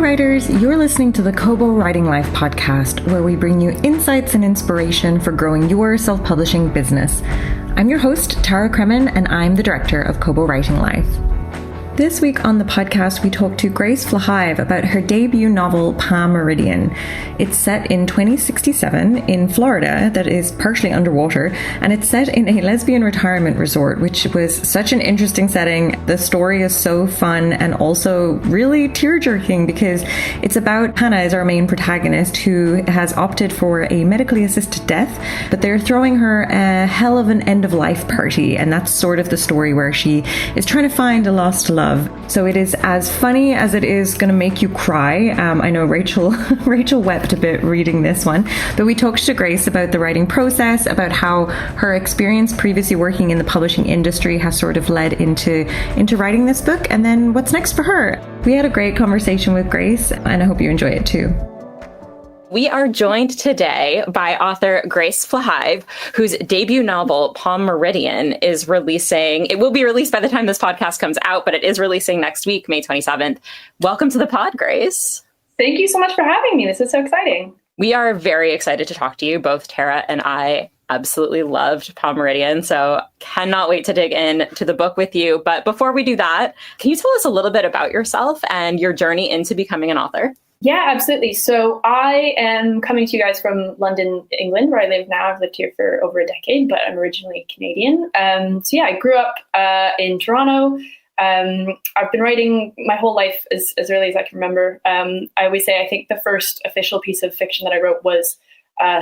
writers, you're listening to the Kobo Writing Life podcast, where we bring you insights and inspiration for growing your self-publishing business. I'm your host, Tara Kremen, and I'm the director of Kobo Writing Life. This week on the podcast, we talked to Grace Flahive about her debut novel, Palm Meridian. It's set in 2067 in Florida that is partially underwater, and it's set in a lesbian retirement resort, which was such an interesting setting. The story is so fun and also really tear-jerking because it's about Hannah is our main protagonist who has opted for a medically assisted death, but they're throwing her a hell of an end-of-life party, and that's sort of the story where she is trying to find a lost love. So it is as funny as it is going to make you cry. I know Rachel wept a bit reading this one, but we talked to Grace about the writing process, about how her experience previously working in the publishing industry has sort of led into writing this book, and then what's next for her. We had a great conversation with Grace, and I hope you enjoy it too. We are joined today by author Grace Flahive, whose debut novel, Palm Meridian, is releasing. It will be released by the time this podcast comes out, but it is releasing next week, May 27th. Welcome to the pod, Grace. Thank you so much for having me. This is so exciting. We are very excited to talk to you. Both Tara and I absolutely loved Palm Meridian, so cannot wait to dig in to the book with you. But before we do that, can you tell us a little bit about yourself and your journey into becoming an author? Yeah, absolutely. So I am coming to you guys from London, England, where I live now. I've lived here for over a decade, but I'm originally Canadian. I grew up in Toronto. I've been writing my whole life as early as I can remember. I always say I think the first official piece of fiction that I wrote was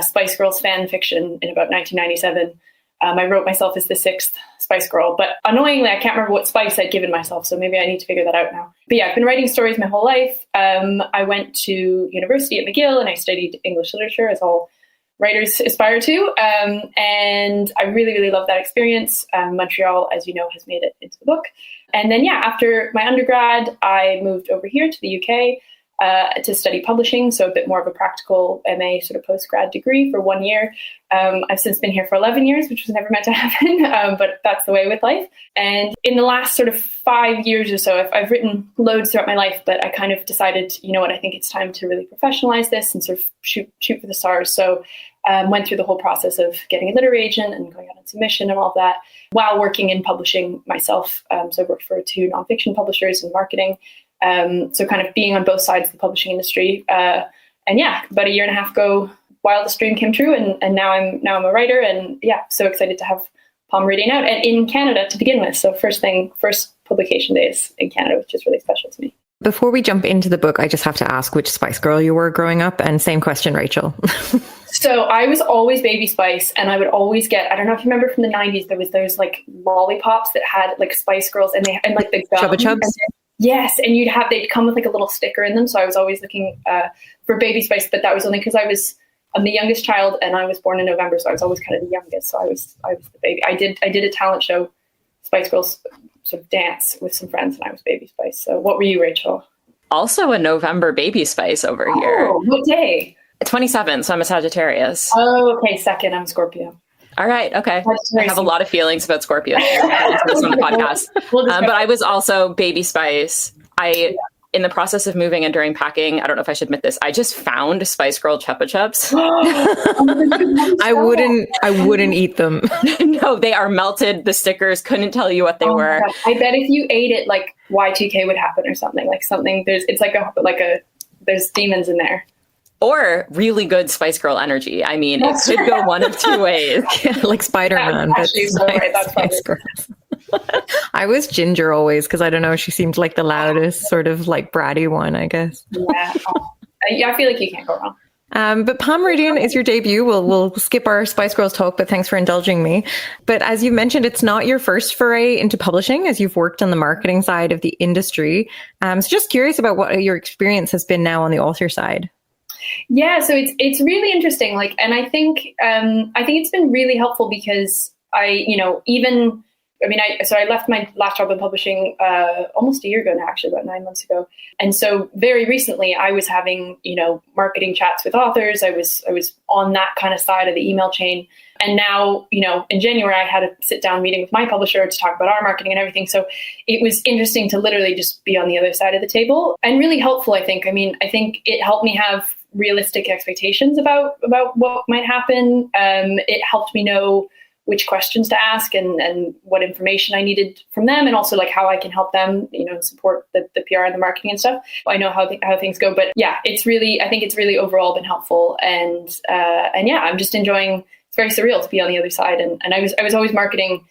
Spice Girls fan fiction in about 1997. I wrote myself as the sixth Spice Girl, but annoyingly, I can't remember what spice I'd given myself, so maybe I need to figure that out now. But yeah, I've been writing stories my whole life. I went to university at McGill and I studied English literature, as all writers aspire to, and I really, really loved that experience. Montreal, as you know, has made it into the book. And then, after my undergrad, I moved over here to the UK to study publishing, so a bit more of a practical MA sort of post-grad degree for 1 year. I've since been here for 11 years, which was never meant to happen, but that's the way with life. And in the last sort of 5 years or so, I've written loads throughout my life, but I kind of decided, you know what, I think it's time to really professionalize this and sort of shoot for the stars. So went through the whole process of getting a literary agent and going out on submission and all of that while working in publishing myself. So I worked for 2 nonfiction publishers in marketing. So kind of being on both sides of the publishing industry. About a year and a half ago, wildest dream came true, and now I'm a writer, and so excited to have Palm Meridian out and in Canada to begin with. So first publication day is in Canada, which is really special to me. Before we jump into the book, I just have to ask which Spice Girl you were growing up, and same question, Rachel. So I was always Baby Spice, and I would always get, I don't know if you remember from the 90s, there was those like lollipops that had like Spice Girls and like the gum. Chubba Chubs? Yes, and they'd come with like a little sticker in them. So I was always looking for Baby Spice, but that was only because I'm the youngest child and I was born in November, so I was always kind of the youngest. So I was the baby. I did a talent show, Spice Girls sort of dance with some friends, and I was Baby Spice. So what were you, Rachel? Also a November Baby Spice over here. Oh, what day? 27, so I'm a Sagittarius. Oh, okay, second, I'm Scorpio. All right. Okay. I have a lot of feelings about Scorpio on the podcast. But I was also Baby Spice. In the process of moving and during packing, I don't know if I should admit this, I just found Spice Girl Chupa Chups. I wouldn't eat them. No, they are melted. The stickers, couldn't tell you what they were. I bet if you ate it, like Y2K would happen or something. There's demons in there. Or really good Spice Girl energy. I mean, it could go one of two ways. Like Spider-Man. That's I was Ginger always, because I don't know, she seemed like the loudest, sort of like bratty one, I guess. Yeah, I feel like you can't go wrong. But Palm Meridian is your debut. We'll skip our Spice Girls talk, but thanks for indulging me. But as you mentioned, it's not your first foray into publishing, as you've worked on the marketing side of the industry. So just curious about what your experience has been now on the author side. Yeah, so it's really interesting. And I think it's been really helpful because even I left my last job in publishing almost a year ago now, actually about 9 months ago. And so very recently I was having, marketing chats with authors. I was on that kind of side of the email chain. And now, in January, I had a sit down meeting with my publisher to talk about our marketing and everything. So it was interesting to literally just be on the other side of the table, and really helpful, I think. I think it helped me have realistic expectations about what might happen. It helped me know which questions to ask and what information I needed from them, and also like how I can help them, support the PR and the marketing and stuff. I know how things go, but yeah, I think it's really overall been helpful. And yeah, I'm just enjoying. It's very surreal to be on the other side. And I was always marketing,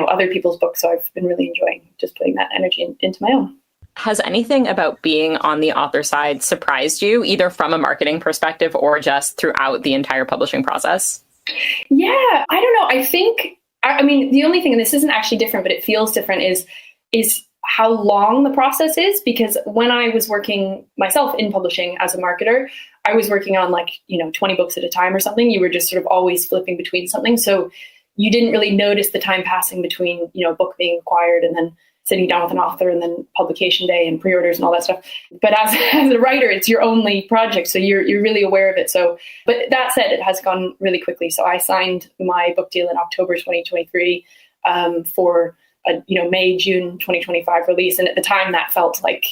other people's books. So I've been really enjoying just putting that energy into my own. Has anything about being on the author side surprised you, either from a marketing perspective or just throughout the entire publishing process? Yeah, I don't know. I think, the only thing, and this isn't actually different, but it feels different, is how long the process is. Because when I was working myself in publishing as a marketer, I was working on 20 books at a time or something. You were just sort of always flipping between something. So you didn't really notice the time passing between, a book being acquired and then sitting down with an author and then publication day and pre-orders and all that stuff. But as a writer, it's your only project. So you're really aware of it. So, but that said, it has gone really quickly. So I signed my book deal in October 2023 for a May, June 2025 release. And at the time that felt like,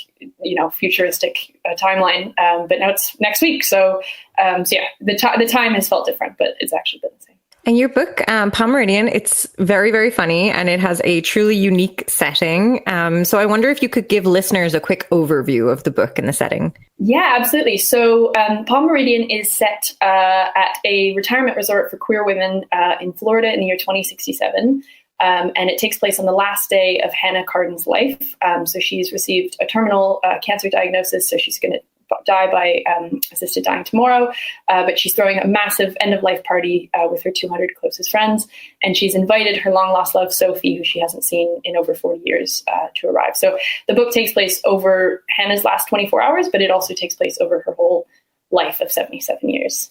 futuristic timeline. But now it's next week. So yeah, the time has felt different, but it's actually been the same. And your book, Palm Meridian, it's very, very funny, and it has a truly unique setting. So I wonder if you could give listeners a quick overview of the book and the setting. Yeah, absolutely. So Palm Meridian is set at a retirement resort for queer women in Florida in the year 2067. And it takes place on the last day of Hannah Cardin's life. So she's received a terminal cancer diagnosis, so she's going to die by assisted dying tomorrow, but she's throwing a massive end-of-life party with her 200 closest friends, and she's invited her long-lost love, Sophie, who she hasn't seen in over 40 years, to arrive. So the book takes place over Hannah's last 24 hours, but it also takes place over her whole life of 77 years.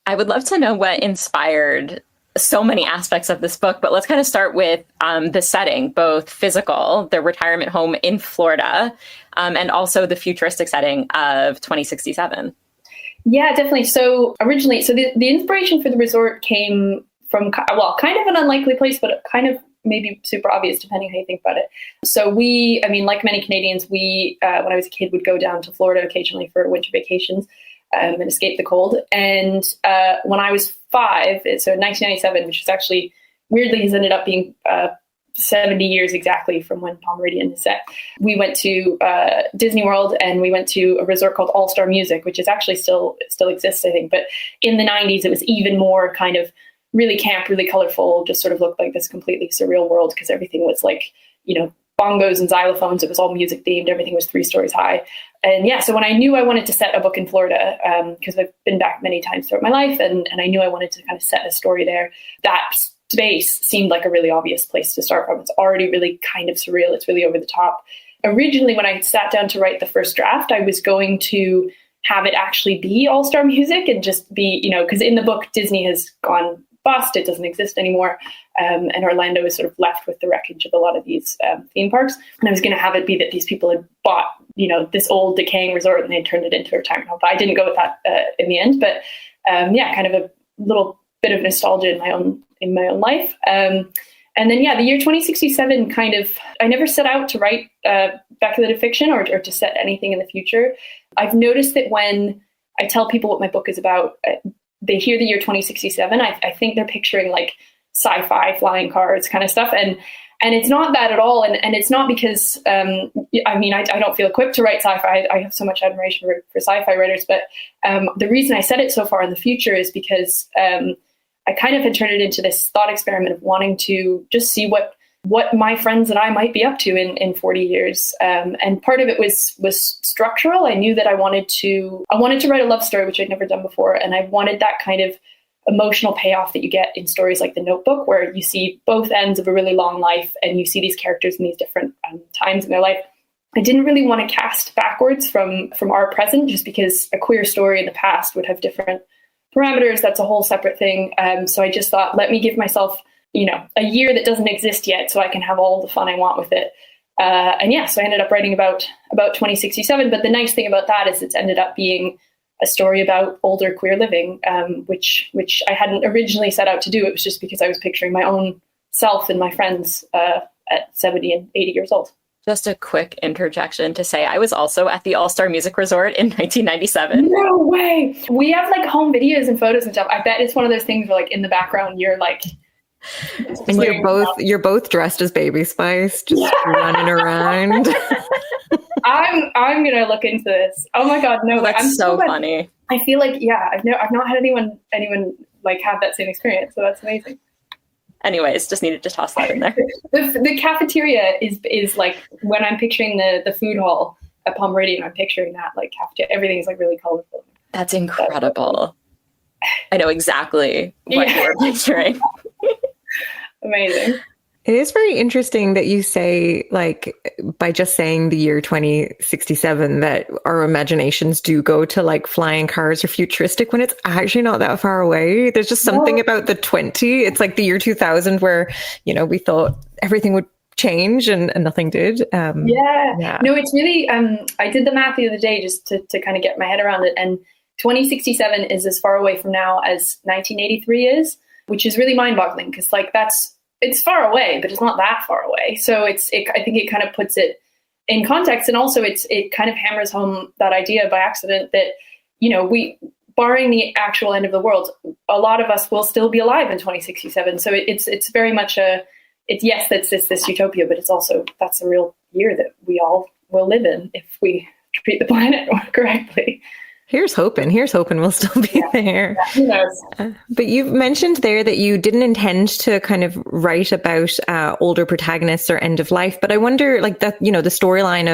I would love to know what inspired so many aspects of this book, but let's kind of start with the setting, both physical, the retirement home in Florida, and also the futuristic setting of 2067. Yeah, definitely. So originally, the inspiration for the resort came from, kind of an unlikely place, but kind of maybe super obvious depending how you think about it. So we, like many Canadians, we, when I was a kid, would go down to Florida occasionally for winter vacations and escape the cold. And when I was 5, so 1997, which is actually weirdly has ended up being 70 years exactly from when Palm Meridian is set, we went to Disney World, and we went to a resort called All-Star Music, which is actually still exists, I think. But in the 90s, it was even more kind of really camp, really colorful, just sort of looked like this completely surreal world because everything was like, bongos and xylophones. It was all music themed. Everything was 3 stories high. And yeah, so when I knew I wanted to set a book in Florida, because I've been back many times throughout my life, and I knew I wanted to kind of set a story there, that space seemed like a really obvious place to start from. It's already really kind of surreal. It's really over the top. Originally, when I sat down to write the first draft, I was going to have it actually be All-Star Music and just be, because in the book, Disney has gone bust. It doesn't exist anymore. And Orlando is sort of left with the wreckage of a lot of these theme parks. And I was going to have it be that these people had bought, this old decaying resort and they turned it into a retirement home. But I didn't go with that in the end. But yeah, kind of a little bit of nostalgia in my own life. And then, yeah, the year 2067 kind of, I never set out to write speculative fiction or to set anything in the future. I've noticed that when I tell people what my book is about, they hear the year 2067. I think they're picturing like sci-fi flying cars kind of stuff. And it's not that at all. And it's not because, I don't feel equipped to write sci-fi. I have so much admiration for sci-fi writers. But the reason I set it so far in the future is because I kind of had turned it into this thought experiment of wanting to just see what my friends and I might be up to in 40 years. And part of it was structural. I knew that I wanted to write a love story, which I'd never done before. And I wanted that kind of emotional payoff that you get in stories like The Notebook, where you see both ends of a really long life and you see these characters in these different times in their life. I didn't really want to cast backwards from our present, just because a queer story in the past would have different parameters. That's a whole separate thing. So I just thought, let me give myself a year that doesn't exist yet, so I can have all the fun I want with it. So I ended up writing about 2067. But the nice thing about that is it's ended up being a story about older queer living, which I hadn't originally set out to do. It was just because I was picturing my own self and my friends at 70 and 80 years old. Just a quick interjection to say I was also at the All-Star Music Resort in 1997. No way. We have like home videos and photos and stuff. I bet it's one of those things where like in the background you're like, and you're both dressed as Baby Spice, just running around. I'm gonna look into this. Oh my god, no! That's I'm so funny. I feel like I've not had anyone like have that same experience, so that's amazing. Anyways, just needed to toss that in there. The cafeteria is like when I'm picturing the food hall at Palm Meridian, I'm picturing that like cafeteria. Everything is like really colorful. That's incredible. I know exactly what you're picturing. Amazing. It is very interesting that you say, like, by just saying the year 2067, that our imaginations do go to like flying cars or futuristic when it's actually not that far away. There's just something about the 20. It's like the year 2000 where, we thought everything would change and nothing did. No, it's really, I did the math the other day just to kind of get my head around it. And 2067 is as far away from now as 1983 is, which is really mind-boggling because like it's far away, but it's not that far away. So I think it kind of puts it in context. And also it kind of hammers home that idea by accident that, we, barring the actual end of the world, a lot of us will still be alive in 2067. So it's very much yes, that's this utopia, but it's also, that's a real year that we all will live in if we treat the planet correctly. Here's hoping we'll still be there. Yeah, who knows? But you've mentioned there that you didn't intend to kind of write about older protagonists or end of life. But I wonder, like that, the storyline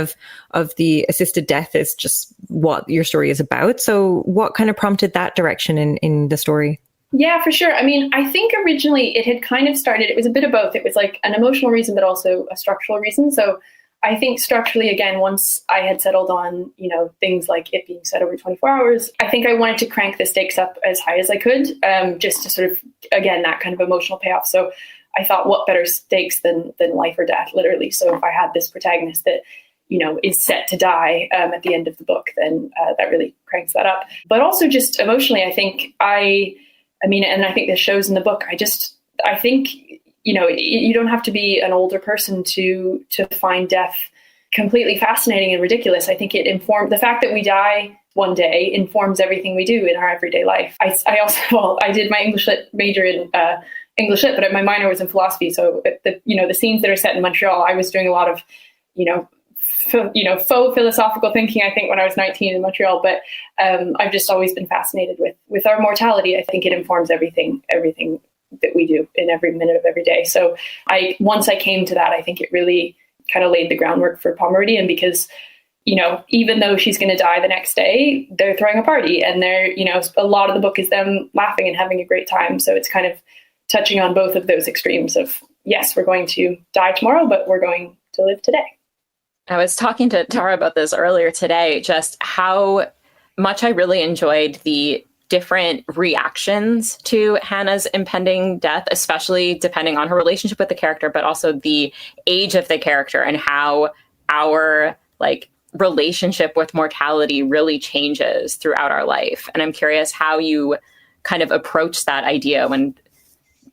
of the assisted death is just what your story is about. So what kind of prompted that direction in the story? Yeah, for sure. I mean, I think originally it had kind of started, it was a bit of both. It was like an emotional reason, but also a structural reason. So I think structurally, again, once I had settled on, things like it being set over 24 hours, I think I wanted to crank the stakes up as high as I could, just to sort of, again, that kind of emotional payoff. So I thought, what better stakes than life or death, literally. So if I had this protagonist that, is set to die at the end of the book, then that really cranks that up. But also just emotionally, I think and I think this shows in the book, I think, you don't have to be an older person to find death completely fascinating and ridiculous. I think the fact that we die one day informs everything we do in our everyday life. I did my English Lit major in English Lit, but my minor was in philosophy. So the scenes that are set in Montreal, I was doing a lot of, faux philosophical thinking, I think, when I was 19 in Montreal. But I've just always been fascinated with our mortality. I think it informs everything that we do in every minute of every day. So once I came to that, I think it really kind of laid the groundwork for Palm Meridian because, even though she's going to die the next day, they're throwing a party and a lot of the book is them laughing and having a great time. So it's kind of touching on both of those extremes of, yes, we're going to die tomorrow, but we're going to live today. I was talking to Tara about this earlier today, just how much I really enjoyed the different reactions to Hannah's impending death, especially depending on her relationship with the character, but also the age of the character and how our relationship with mortality really changes throughout our life. And I'm curious how you kind of approach that idea when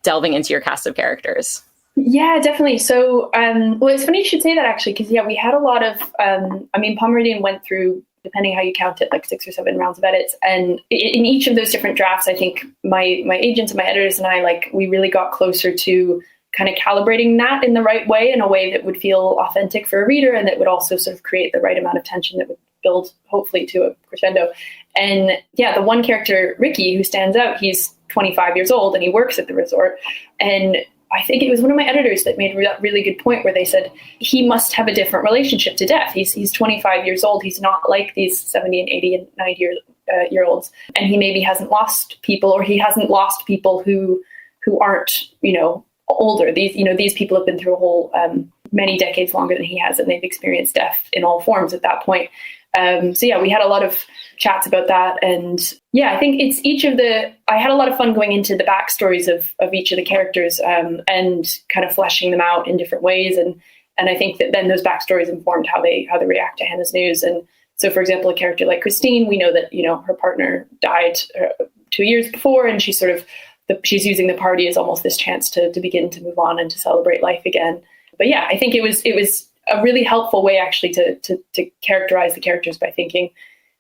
delving into your cast of characters. Yeah, definitely. So, it's funny you should say that actually, because we had a lot of, Palm Meridian went through, depending how you count it, like 6 or 7 rounds of edits. And in each of those different drafts, I think my agents and my editors and I, we really got closer to kind of calibrating that in the right way, in a way that would feel authentic for a reader and that would also sort of create the right amount of tension that would build, hopefully, to a crescendo. And yeah, the one character, Ricky, who stands out, he's 25 years old and he works at the resort. And I think it was one of my editors that made that really good point where they said he must have a different relationship to death. He's 25 years old. He's not like these 70 and 80 and 90 year olds. And he maybe hasn't lost people, or he hasn't lost people who aren't, older. These people have been through a whole many decades longer than he has, and they've experienced death in all forms at that point. So yeah, we had a lot of chats about that. And yeah, I think it's I had a lot of fun going into the backstories of each of the characters and kind of fleshing them out in different ways. And I think that then those backstories informed how they react to Hannah's news. And so, for example, a character like Christine, we know that, her partner died 2 years before, and she's she's using the party as almost this chance to begin to move on and to celebrate life again. But yeah, I think it was a really helpful way actually to characterize the characters by thinking,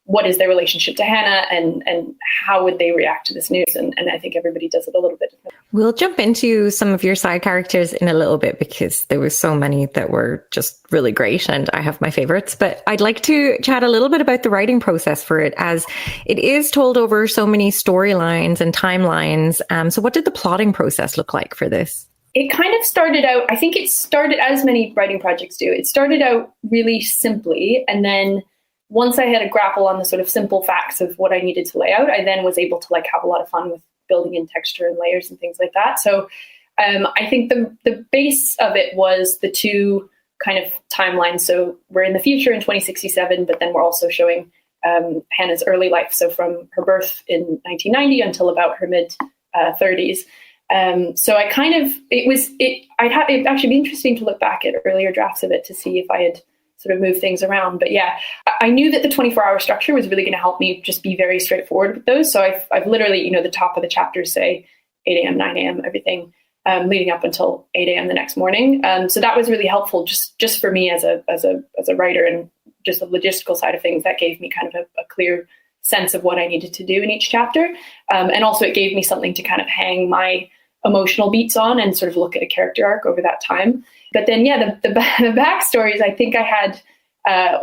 what is their relationship to Hannah and how would they react to this news? And I think everybody does it a little bit differently. We'll jump into some of your side characters in a little bit because there were so many that were just really great and I have my favorites. But I'd like to chat a little bit about the writing process for it, as it is told over so many storylines and timelines. So what did the plotting process look like for this? It kind of started out, I think it started, as many writing projects do, it started out really simply, and then once I had a grapple on the sort of simple facts of what I needed to lay out, I then was able to have a lot of fun with building in texture and layers and things like that. So I think the base of it was the two kind of timelines. So we're in the future in 2067, but then we're also showing Hannah's early life. So from her birth in 1990 until about her mid 30s. So I kind of, it'd actually be interesting to look back at earlier drafts of it to see if I had sort of move things around. But yeah, I knew that the 24-hour structure was really going to help me just be very straightforward with those. So I've literally, the top of the chapters say 8 a.m., 9 a.m., everything leading up until 8 a.m. the next morning. So that was really helpful just for me as a writer, and just the logistical side of things. That gave me kind of a clear sense of what I needed to do in each chapter. And also it gave me something to kind of hang my emotional beats on and sort of look at a character arc over that time. But then, yeah, the backstories, I think I had,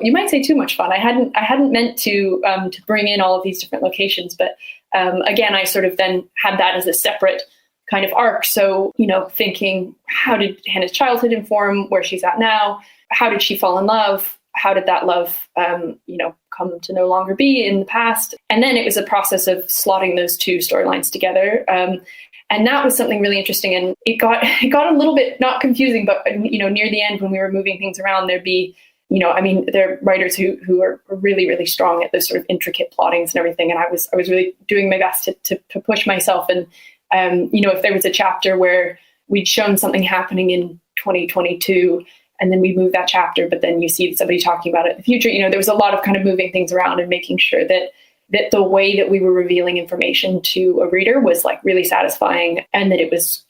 you might say, too much fun. I hadn't meant to bring in all of these different locations, but again, I sort of then had that as a separate kind of arc. So, thinking, how did Hannah's childhood inform where she's at now? How did she fall in love? How did that love, come to no longer be in the past? And then it was a process of slotting those two storylines together. And that was something really interesting. And it got a little bit, not confusing, but, near the end when we were moving things around, there'd be, there are writers who are really, really strong at those sort of intricate plottings and everything. And I was really doing my best to push myself. And, if there was a chapter where we'd shown something happening in 2022, and then we move that chapter, but then you see somebody talking about it in the future, there was a lot of kind of moving things around and making sure that the way that we were revealing information to a reader was really satisfying, and that it was,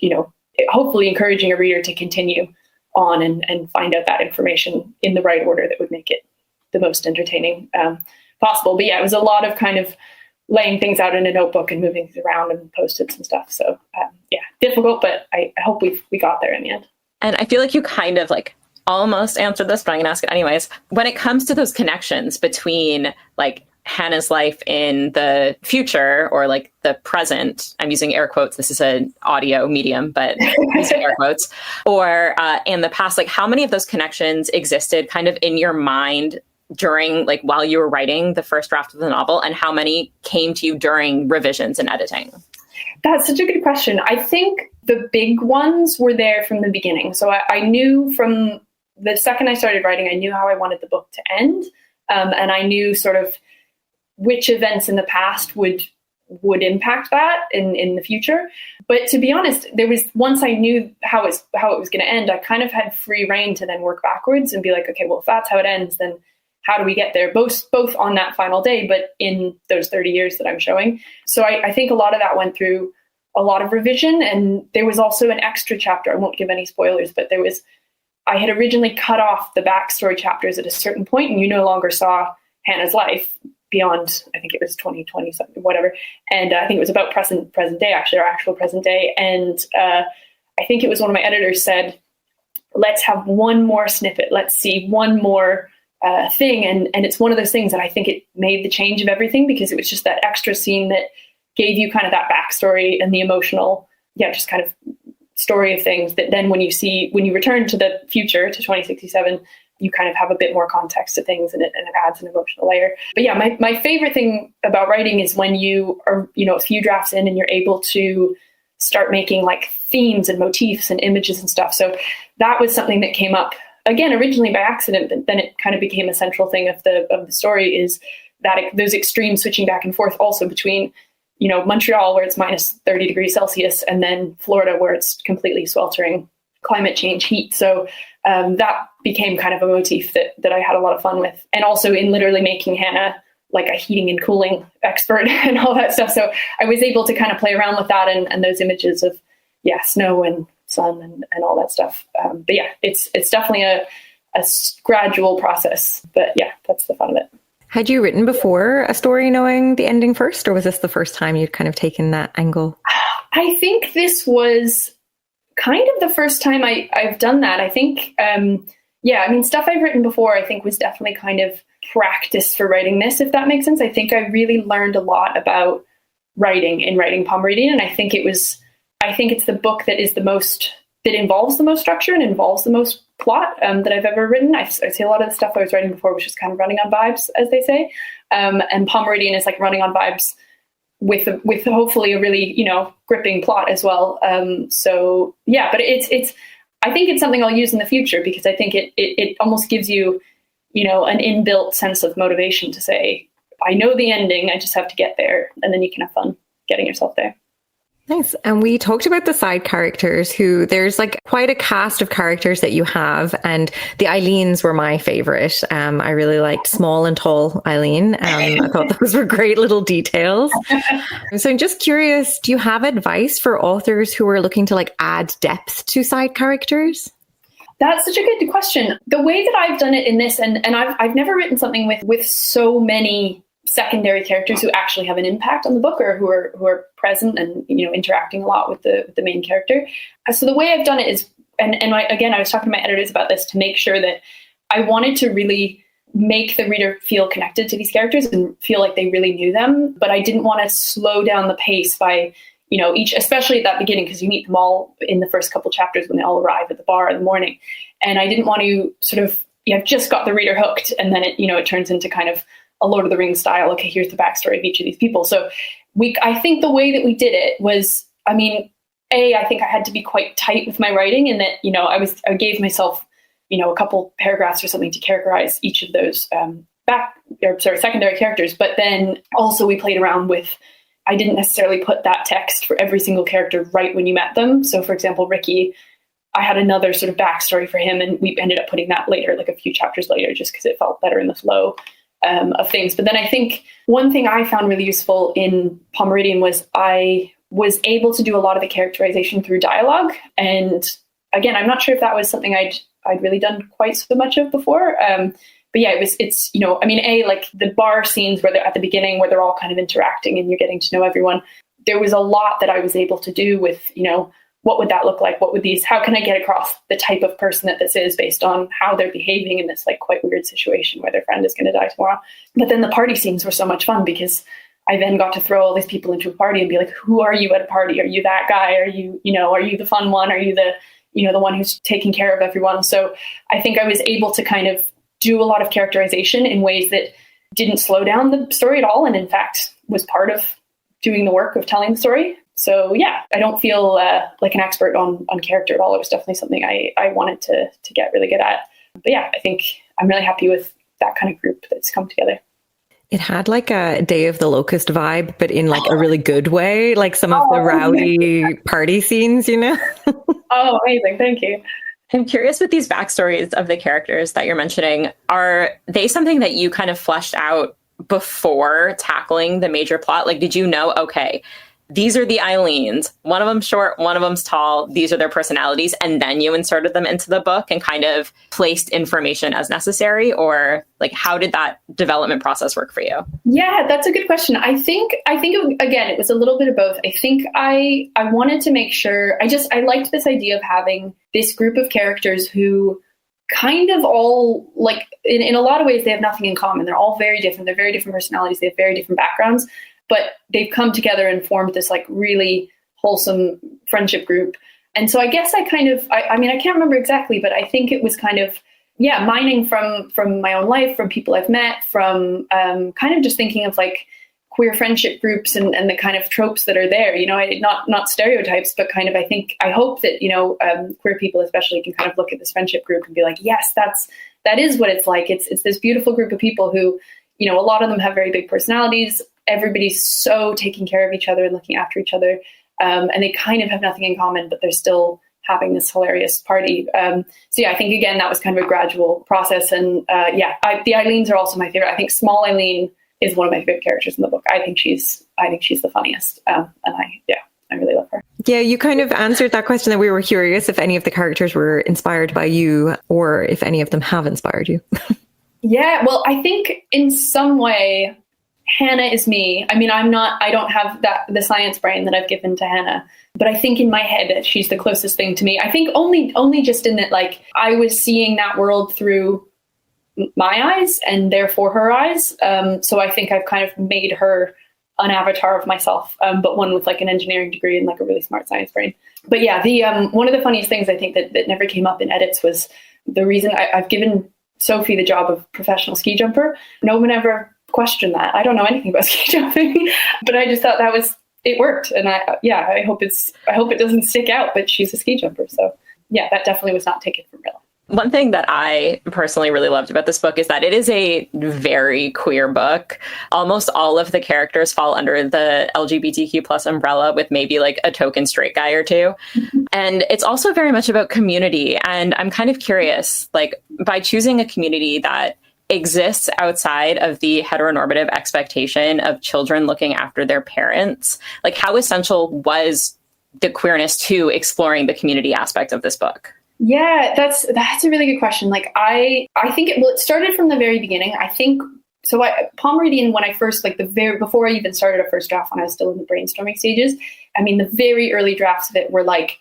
hopefully encouraging a reader to continue on and find out that information in the right order that would make it the most entertaining possible. But yeah, it was a lot of kind of laying things out in a notebook and moving things around and Post-its and stuff. So yeah, difficult, but I hope we got there in the end. And I feel like you kind of almost answered this, but I'm going to ask it anyways. When it comes to those connections between Hannah's life in the future or the present, I'm using air quotes, this is an audio medium, but I'm using air quotes, or in the past, how many of those connections existed kind of in your mind during while you were writing the first draft of the novel, and how many came to you during revisions and editing? That's such a good question. I think the big ones were there from the beginning. So I knew from the second I started writing, I knew how I wanted the book to end. And I knew sort of which events in the past would impact that in the future. But to be honest, once I knew how it was going to end, I kind of had free reign to then work backwards and be like, okay, well, if that's how it ends, then how do we get there? Both on that final day, but in those 30 years that I'm showing. So I think a lot of that went through a lot of revision. And there was also an extra chapter. I won't give any spoilers, but I had originally cut off the backstory chapters at a certain point, and you no longer saw Hannah's life beyond, I think it was 2020 something, whatever. And I think it was about present day, actually, our actual present day. And I think it was one of my editors said, let's have one more snippet. Let's see one more thing. And it's one of those things that I think it made the change of everything, because it was just that extra scene that gave you kind of that backstory and the emotional, just kind of story of things that then when you return to the future, to 2067, you kind of have a bit more context to things, and it adds an emotional layer. But yeah, my favorite thing about writing is when you are, a few drafts in and you're able to start making themes and motifs and images and stuff. So that was something that came up again, originally by accident, but then it kind of became a central thing of the story, is that those extremes switching back and forth also between, Montreal, where it's minus 30 degrees Celsius, and then Florida, where it's completely sweltering climate change heat. So that became kind of a motif that I had a lot of fun with. And also in literally making Hannah like a heating and cooling expert and all that stuff. So I was able to kind of play around with that and those images of, snow and sun and all that stuff. But yeah, it's definitely a gradual process. But yeah, that's the fun of it. Had you written before a story knowing the ending first, or was this the first time you'd kind of taken that angle? I think this was kind of the first time I've done that. I think, stuff I've written before, I think was definitely kind of practice for writing this, if that makes sense. I think I really learned a lot about writing in writing Palm Meridian. And I think it's the book that involves the most structure and involves the most plot that I've ever written. I'd say a lot of the stuff I was writing before was just kind of running on vibes, as they say. And Palm Meridian is like running on vibes with hopefully a really, gripping plot as well. But it's I think it's something I'll use in the future, because I think it almost gives you, an inbuilt sense of motivation to say, I know the ending, I just have to get there. And then you can have fun getting yourself there. Nice. And we talked about the side characters, who there's like quite a cast of characters that you have. And the Eileens were my favorite. I really liked small and tall Eileen. I thought those were great little details. So I'm just curious, do you have advice for authors who are looking to like add depth to side characters? That's such a good question. The way that I've done it in this, and I've never written something with so many secondary characters who actually have an impact on the book, or who are present and interacting a lot with the main character. So the way I've done it is, and I was talking to my editors about this, to make sure that I wanted to really make the reader feel connected to these characters and feel like they really knew them, but I didn't want to slow down the pace by each, especially at that beginning, because you meet them all in the first couple chapters when they all arrive at the bar in the morning, and I didn't want to sort of just got the reader hooked, and then it turns into kind of a Lord of the Rings style. Okay, here's the backstory of each of these people. So I think the way that we did it was, I think I had to be quite tight with my writing, in that, I gave myself, a couple paragraphs or something to characterize each of those secondary characters. But then also we played around with, I didn't necessarily put that text for every single character right when you met them. So for example, Ricky, I had another sort of backstory for him, and we ended up putting that later, like a few chapters later, just because it felt better in the flow of things. But then I think one thing I found really useful in Palm Meridian was I was able to do a lot of the characterization through dialogue. And again, I'm not sure if that was something I'd really done quite so much of before. But yeah, it's like the bar scenes where they're at the beginning, where they're all kind of interacting and you're getting to know everyone. There was a lot that I was able to do with, what would that look like? How can I get across the type of person that this is based on how they're behaving in this like quite weird situation where their friend is going to die tomorrow. But then the party scenes were so much fun, because I then got to throw all these people into a party and be like, who are you at a party? Are you that guy? Are you, are you the fun one? Are you the, the one who's taking care of everyone? So I think I was able to kind of do a lot of characterization in ways that didn't slow down the story at all. And in fact, was part of doing the work of telling the story. So yeah, I don't feel like an expert on character at all. It was definitely something I wanted to get really good at. But yeah, I think I'm really happy with that kind of group that's come together. It had like a Day of the Locust vibe, but in like a really good way, like some of the rowdy party scenes, Oh, amazing. Thank you. I'm curious, with these backstories of the characters that you're mentioning, are they something that you kind of fleshed out before tackling the major plot? Like, did you know, okay, these are the Eileens, one of them's short, one of them's tall, these are their personalities, and then you inserted them into the book and kind of placed information as necessary? Or like, how did that development process work for you? Yeah, that's a good question. I think again, it was a little bit of both. I think I wanted to make sure, I liked this idea of having this group of characters who kind of all, like, in a lot of ways, they have nothing in common. They're all very different. They're very different personalities. They have very different backgrounds. But they've come together and formed this like really wholesome friendship group. And so I guess I can't remember exactly, but I think it was kind of, mining from my own life, from people I've met, from kind of just thinking of like, queer friendship groups and the kind of tropes that are there, not stereotypes, but kind of, I hope that, queer people especially can kind of look at this friendship group and be like, yes, that is what it's like. It's this beautiful group of people who, a lot of them have very big personalities. Everybody's so taking care of each other and looking after each other. And they kind of have nothing in common, but they're still having this hilarious party. I think, again, that was kind of a gradual process. And the Eileens are also my favorite. I think small Eileen is one of my favorite characters in the book. I think she's the funniest. And I really love her. Yeah, you kind of answered that question that we were curious if any of the characters were inspired by you or if any of them have inspired you. Yeah, well, I think in some way, Hannah is me. I mean, I don't have the science brain that I've given to Hannah, but I think in my head that she's the closest thing to me. I think only just in that, like, I was seeing that world through my eyes and therefore her eyes. So I think I've kind of made her an avatar of myself, but one with like an engineering degree and like a really smart science brain. But yeah, the one of the funniest things I think that never came up in edits was the reason I've given Sophie the job of professional ski jumper. No one ever questioned that. I don't know anything about ski jumping, but I just thought it worked. And I hope it doesn't stick out, but she's a ski jumper. So yeah, that definitely was not taken from real. One thing that I personally really loved about this book is that it is a very queer book. Almost all of the characters fall under the LGBTQ plus umbrella with maybe like a token straight guy or two. Mm-hmm. And it's also very much about community. And I'm kind of curious, like, by choosing a community that exists outside of the heteronormative expectation of children looking after their parents, like, how essential was the queerness to exploring the community aspect of this book? Yeah, that's a really good question. Like, I think it started from the very beginning. I think so. Palm Meridian, when I first, before I even started a first draft, when I was still in the brainstorming stages, I mean, the very early drafts of it were like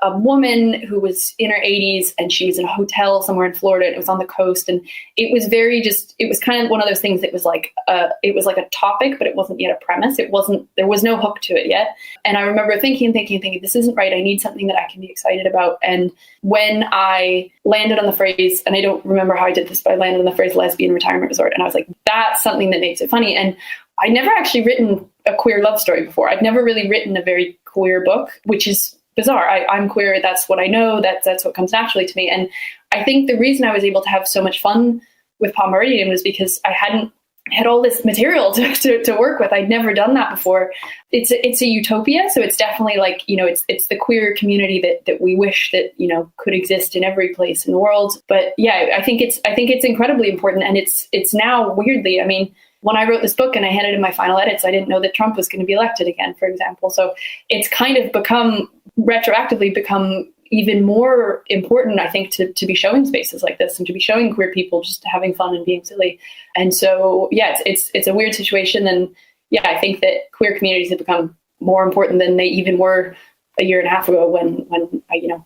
a woman who was in her 80s and she was in a hotel somewhere in Florida. And it was on the coast, and it was it was kind of one of those things that was like it was like a topic, but it wasn't yet a premise. There was no hook to it yet. And I remember thinking, this isn't right. I need something that I can be excited about. And when I landed on the phrase, and I don't remember how I did this, but I landed on the phrase lesbian retirement resort. And I was like, that's something that makes it funny. And I'd never actually written a queer love story before. I'd never really written a very queer book, which is bizarre. I'm queer. That's what I know. That's what comes naturally to me. And I think the reason I was able to have so much fun with Palm Meridian was because I had all this material to work with. I'd never done that before. It's a utopia. So it's definitely like, it's the queer community that we wish that, could exist in every place in the world. But yeah, I think it's incredibly important. And it's now weirdly, I mean, when I wrote this book and I handed in my final edits, I didn't know that Trump was going to be elected again, for example. So it's kind of retroactively become even more important, I think, to be showing spaces like this and to be showing queer people just having fun and being silly. And so, yeah, it's a weird situation. And yeah, I think that queer communities have become more important than they even were a year and a half ago when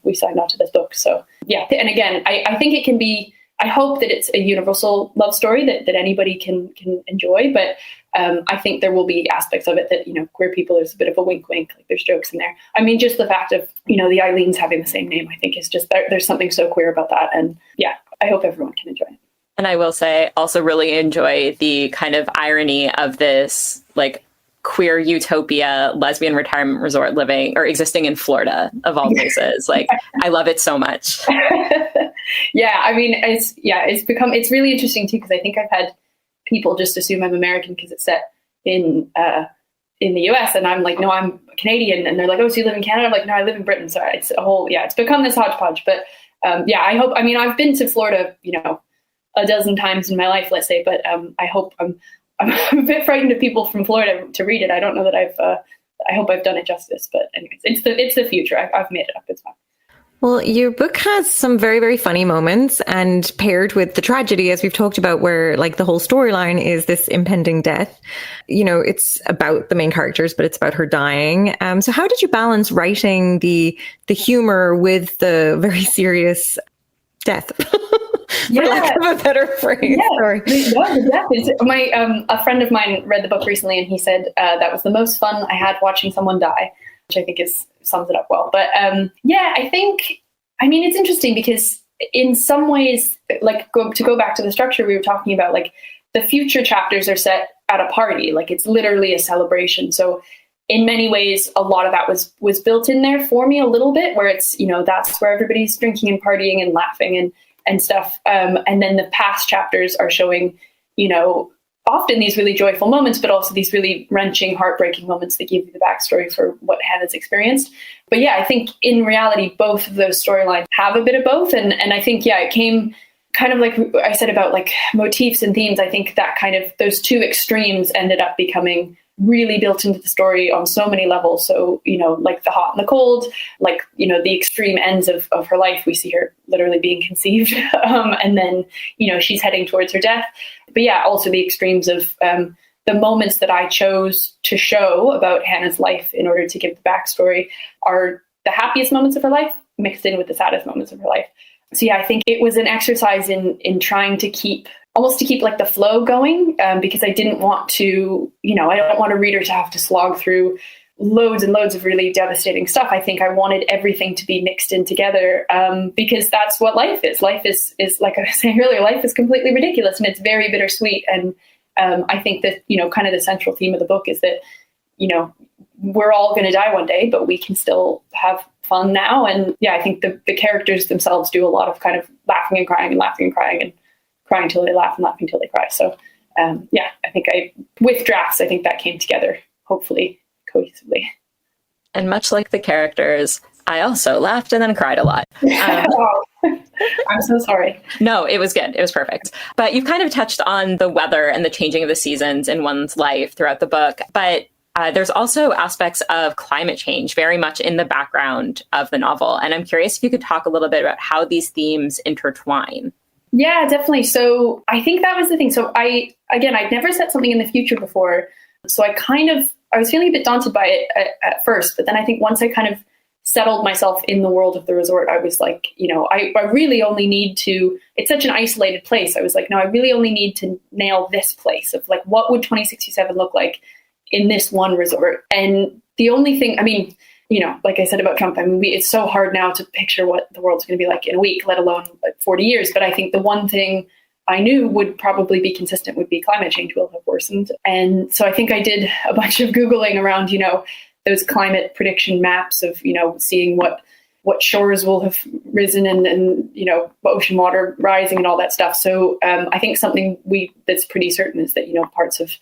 we signed on to this book. So yeah, and again, I think it can be, I hope that it's a universal love story that anybody can enjoy. But I think there will be aspects of it that, queer people, there's a bit of a wink, like there's jokes in there. I mean, just the fact of, the Eileens having the same name, I think is just, there's something so queer about that. And yeah, I hope everyone can enjoy it. And I will say, also really enjoy the kind of irony of this, like, queer utopia, lesbian retirement resort living or existing in Florida, of all places. Like, I love it so much. Yeah, I mean, it's really interesting too, because I think I've had people just assume I'm American because it's set in the US, and I'm like, no, I'm Canadian, and they're like, oh, so you live in Canada? I'm like, no, I live in Britain. So it's it's become this hodgepodge. But I've been to Florida, a dozen times in my life, let's say, but I hope I'm a bit frightened of people from Florida to read it. I don't know that I hope I've done it justice, but anyways, it's the future. I've made it up. It's fine. Well, your book has some very, very funny moments, and paired with the tragedy, as we've talked about, where like the whole storyline is this impending death. It's about the main characters, but it's about her dying. So how did you balance writing the humor with the very serious death? For lack of a better phrase. Yeah. Sorry. A friend of mine read the book recently, and he said that was the most fun I had watching someone die, which I think sums it up well. But I think, it's interesting because in some ways, like to go back to the structure we were talking about, like the future chapters are set at a party. Like it's literally a celebration. So in many ways, a lot of that was built in there for me a little bit, where it's, that's where everybody's drinking and partying and laughing and stuff. And then the past chapters are showing, often these really joyful moments, but also these really wrenching, heartbreaking moments that give you the backstory for what Hannah's experienced. But yeah, I think in reality, both of those storylines have a bit of both. And I think, it came kind of like I said about like motifs and themes. I think that kind of those two extremes ended up becoming really built into the story on so many levels. So, like the hot and the cold, like, the extreme ends of her life. We see her literally being conceived. And then, she's heading towards her death. But yeah, also the extremes of the moments that I chose to show about Hannah's life in order to give the backstory are the happiest moments of her life mixed in with the saddest moments of her life. So yeah, I think it was an exercise in trying to keep like the flow going, because I didn't want to, I don't want a reader to have to slog through loads and loads of really devastating stuff. I think I wanted everything to be mixed in together, because that's what life is. Life is like I was saying earlier, life is completely ridiculous and it's very bittersweet. And I think that, kind of the central theme of the book is that, we're all going to die one day, but we can still have fun now. And yeah, I think the characters themselves do a lot of kind of laughing and crying and laughing and crying and crying until they laugh and laughing until they cry. So I think with drafts, I think that came together, hopefully cohesively. And much like the characters, I also laughed and then cried a lot. I'm so sorry. No, it was good. It was perfect. But you've kind of touched on the weather and the changing of the seasons in one's life throughout the book. But there's also aspects of climate change very much in the background of the novel. And I'm curious if you could talk a little bit about how these themes intertwine. Yeah, definitely. So I think that was the thing. So I'd never set something in the future before. So I was feeling a bit daunted by it at first. But then I think once I kind of settled myself in the world of the resort, I was like, I really only need to, it's such an isolated place. I was like, no, I really only need to nail this place of like, what would 2067 look like in this one resort? And the only thing, like I said about Trump, it's so hard now to picture what the world's going to be like in a week, let alone like 40 years. But I think the one thing I knew would probably be consistent would be climate change will have worsened. And so I think I did a bunch of Googling around, those climate prediction maps of, seeing what shores will have risen and ocean water rising and all that stuff. So I think something that's pretty certain is that, parts of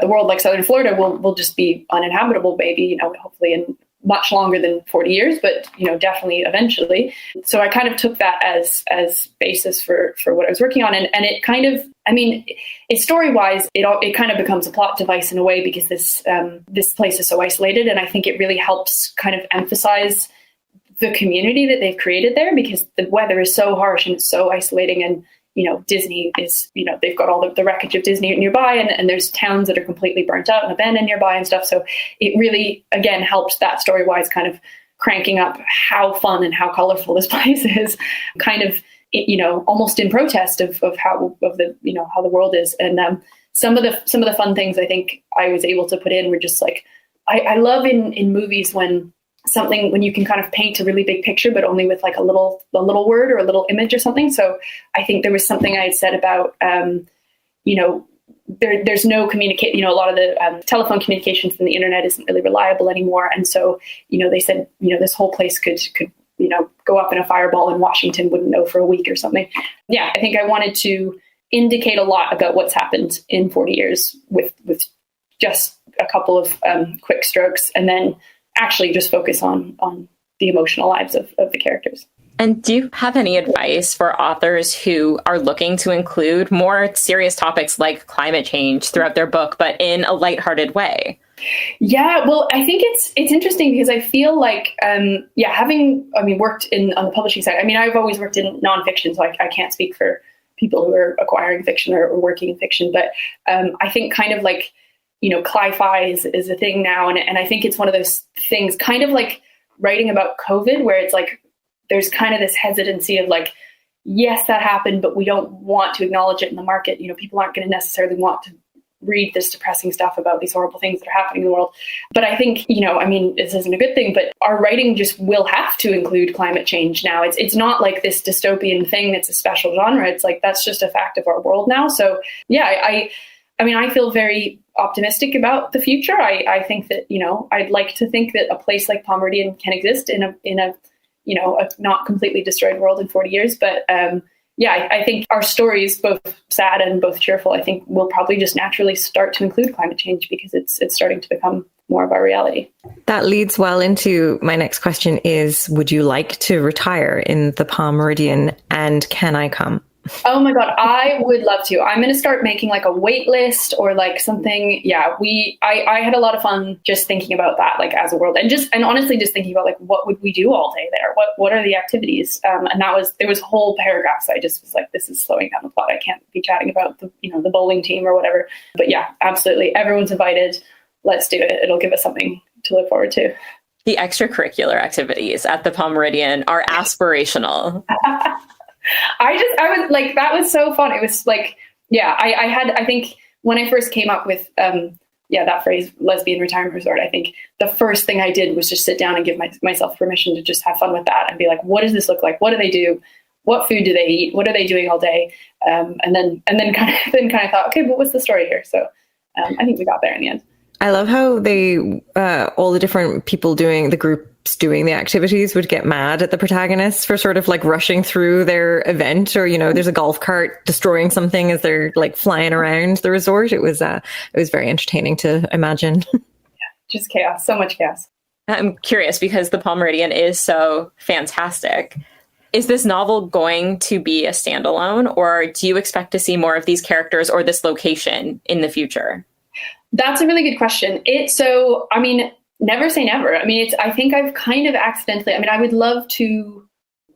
the world like Southern Florida will just be uninhabitable, maybe, hopefully in much longer than 40 years, but, definitely eventually. So I kind of took that as basis for what I was working on. And it kind of, it's story-wise, it kind of becomes a plot device in a way because this place is so isolated. And I think it really helps kind of emphasize the community that they've created there, because the weather is so harsh and it's so isolating. And Disney is, they've got all the wreckage of Disney nearby, and there's towns that are completely burnt out and abandoned nearby and stuff. So it really, again, helped that story-wise kind of cranking up how fun and how colorful this place is, kind of, almost in protest of how the world is. And some of the fun things I think I was able to put in were just like, I love in movies when you can kind of paint a really big picture, but only with like a little word or a little image or something. So I think there was something I had said about, there's no communicate, a lot of the telephone communications from the internet isn't really reliable anymore. And so, they said, this whole place could, go up in a fireball and Washington wouldn't know for a week or something. Yeah. I think I wanted to indicate a lot about what's happened in 40 years with just a couple of quick strokes, and then actually just focus on the emotional lives of the characters. And do you have any advice for authors who are looking to include more serious topics like climate change throughout their book, but in a lighthearted way? Yeah, well, I think it's interesting because I feel like, having worked on the publishing side, I've always worked in nonfiction, so I can't speak for people who are acquiring fiction or working in fiction, but I think kind of like, cli-fi is a thing now. And I think it's one of those things kind of like writing about COVID, where it's like, there's kind of this hesitancy of like, yes, that happened, but we don't want to acknowledge it in the market. People aren't going to necessarily want to read this depressing stuff about these horrible things that are happening in the world. But I think, this isn't a good thing, but our writing just will have to include climate change now. It's not like this dystopian thing that's a special genre. It's like, that's just a fact of our world now. So yeah, I feel very optimistic about the future. I think that, I'd like to think that a place like Palm Meridian can exist in a not completely destroyed world in 40 years. But I think our stories, both sad and both cheerful, I think will probably just naturally start to include climate change because it's starting to become more of our reality. That leads well into my next question is, would you like to retire in the Palm Meridian, and can I come? Oh my God, I would love to. I'm going to start making like a wait list or like something. Yeah, I had a lot of fun just thinking about that, like as a world, and honestly just thinking about like, what would we do all day there? What are the activities? And there was whole paragraphs. I just was like, this is slowing down the plot. I can't be chatting about the bowling team or whatever. But yeah, absolutely. Everyone's invited. Let's do it. It'll give us something to look forward to. The extracurricular activities at the Palm Meridian are aspirational. I was like, that was so fun. It was like, yeah, I think when I first came up with, that phrase, lesbian retirement resort, I think the first thing I did was just sit down and give myself permission to just have fun with that and be like, what does this look like? What do they do? What food do they eat? What are they doing all day? And then kind of thought, okay, but what's the story here? So I think we got there in the end. I love how they, all the different people doing the groups doing the activities would get mad at the protagonists for sort of like rushing through their event, or, there's a golf cart destroying something as they're like flying around the resort. It was very entertaining to imagine. Yeah, just chaos, so much chaos. I'm curious because the Palm Meridian is so fantastic. Is this novel going to be a standalone, or do you expect to see more of these characters or this location in the future? That's a really good question. Never say never. I think I've kind of accidentally, I would love to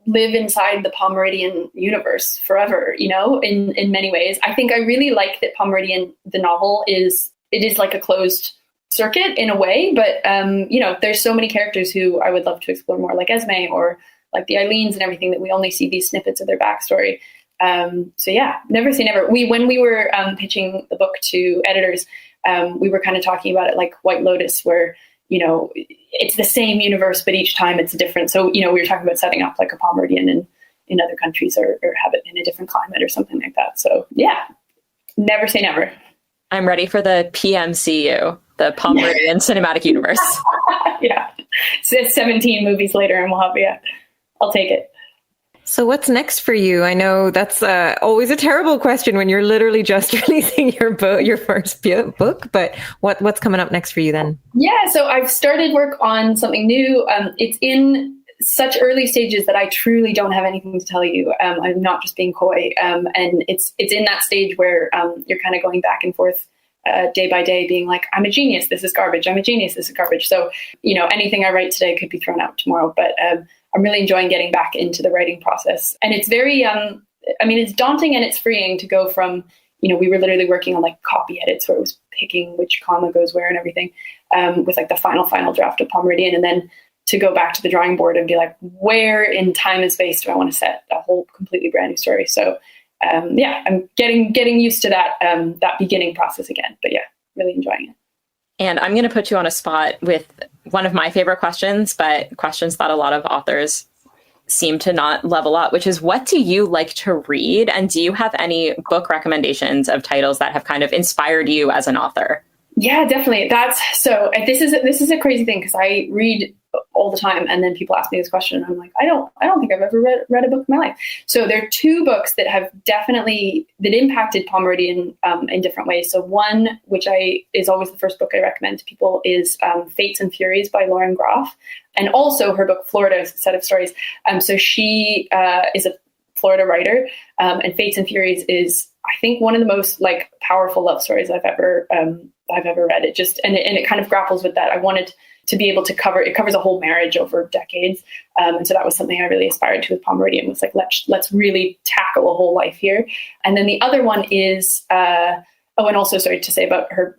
live inside the Palm Meridian universe forever, in many ways. I think I really like that Palm Meridian, the novel, it is like a closed circuit in a way, but, there's so many characters who I would love to explore more, like Esme or like the Eileens and everything, that we only see these snippets of their backstory. So yeah, never say never. When we were pitching the book to editors, we were kind of talking about it like White Lotus, where, it's the same universe, but each time it's different. So, we were talking about setting up like a Palm Meridian in other countries or have it in a different climate or something like that. So yeah, never say never. I'm ready for the PMCU, the Palm Meridian Cinematic Universe. Yeah. So 17 movies later and we'll have, I'll take it. So what's next for you? I know that's always a terrible question when you're literally just releasing your first book, but what's coming up next for you then? Yeah, so I've started work on something new. It's in such early stages that I truly don't have anything to tell you. I'm not just being coy. And it's in that stage where you're kind of going back and forth day by day, being like, I'm a genius, this is garbage. I'm a genius, this is garbage. So, anything I write today could be thrown out tomorrow. But I'm really enjoying getting back into the writing process. And it's very, it's daunting and it's freeing to go from, we were literally working on like copy edits where it was picking which comma goes where and everything, with like the final draft of Palm Meridian. And then to go back to the drawing board and be like, where in time and space do I want to set a whole completely brand new story? So I'm getting used to that beginning process again. But yeah, really enjoying it. And I'm going to put you on a spot with one of my favorite questions, but questions that a lot of authors seem to not level up, which is, what do you like to read? And do you have any book recommendations of titles that have kind of inspired you as an author? Yeah, definitely. This is a crazy thing because I read all the time, and then people ask me this question, and I'm like, I don't think I've ever read a book in my life. So there are two books that have definitely that impacted Palm Meridian in different ways. So one, which is always the first book I recommend to people, is Fates and Furies by Lauren Groff, and also her book Florida, Set of Stories. So she is a Florida writer, and Fates and Furies is, I think, one of the most like powerful love stories I've ever read. It just and it kind of grapples with that. I wanted to be able to covers a whole marriage over decades, and so that was something I really aspired to with Palm Meridian. Was like, let's really tackle a whole life here. And then the other one is and also, sorry to say about her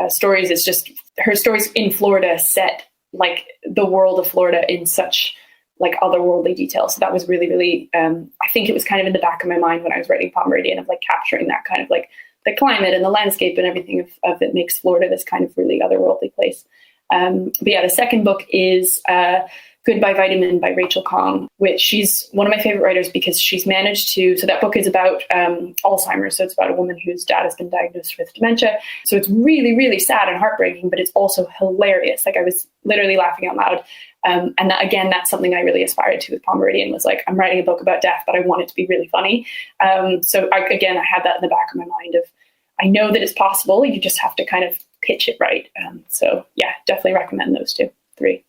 stories, is just her stories in Florida set like the world of Florida in such like otherworldly details. So that was really, really, I think it was kind of in the back of my mind when I was writing Palm Meridian, of like capturing that kind of like the climate and the landscape and everything of that makes Florida this kind of really otherworldly place. But yeah, the second book is Goodbye Vitamin by Rachel Khong, which she's one of my favorite writers because she's managed to, so that book is about Alzheimer's. So it's about a woman whose dad has been diagnosed with dementia. So it's really, really sad and heartbreaking, but it's also hilarious. Like I was literally laughing out loud. And that, again, that's something I really aspired to with Palm Meridian, was like, I'm writing a book about death, but I want it to be really funny. So I had that in the back of my mind of, I know that it's possible. You just have to kind of pitch it right. So yeah, definitely recommend those three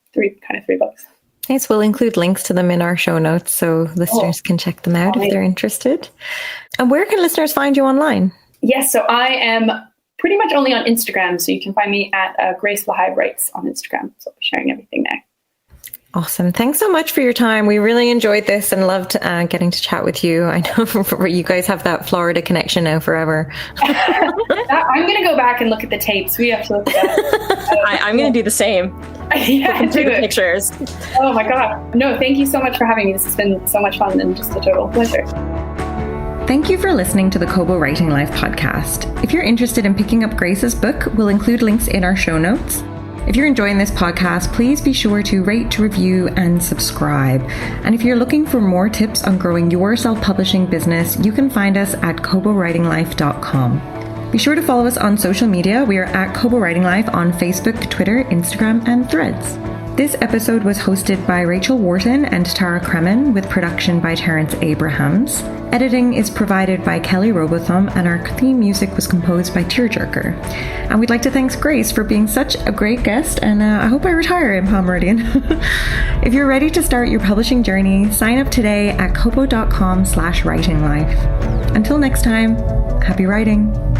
books. Nice. We'll include links to them in our show notes so listeners can check them out if they're interested. And where can listeners find you online? Yes, so I am pretty much only on Instagram. So you can find me at Grace Flahive Writes on Instagram. So I'll be sharing everything there. Awesome. Thanks so much for your time. We really enjoyed this and loved getting to chat with you. I know you guys have that Florida connection now forever. I'm going to go back and look at the tapes. We have to look at that. I'm going to do the same. Yeah, do it. Pictures. Oh my God. No, thank you so much for having me. This has been so much fun and just a total pleasure. Thank you for listening to the Kobo Writing Life podcast. If you're interested in picking up Grace's book, we'll include links in our show notes. If you're enjoying this podcast, please be sure to rate, review, and subscribe. And if you're looking for more tips on growing your self-publishing business, you can find us at kobowritinglife.com. Be sure to follow us on social media. We are at Kobo Writing Life on Facebook, Twitter, Instagram, and Threads. This episode was hosted by Rachel Wharton and Tara Kremen, with production by Terrence Abrahams. Editing is provided by Kelly Robotham, and our theme music was composed by Tearjerker. And we'd like to thank Grace for being such a great guest, and I hope I retire in Palm Meridian. If you're ready to start your publishing journey, sign up today at kobo.com/writinglife. Until next time, happy writing.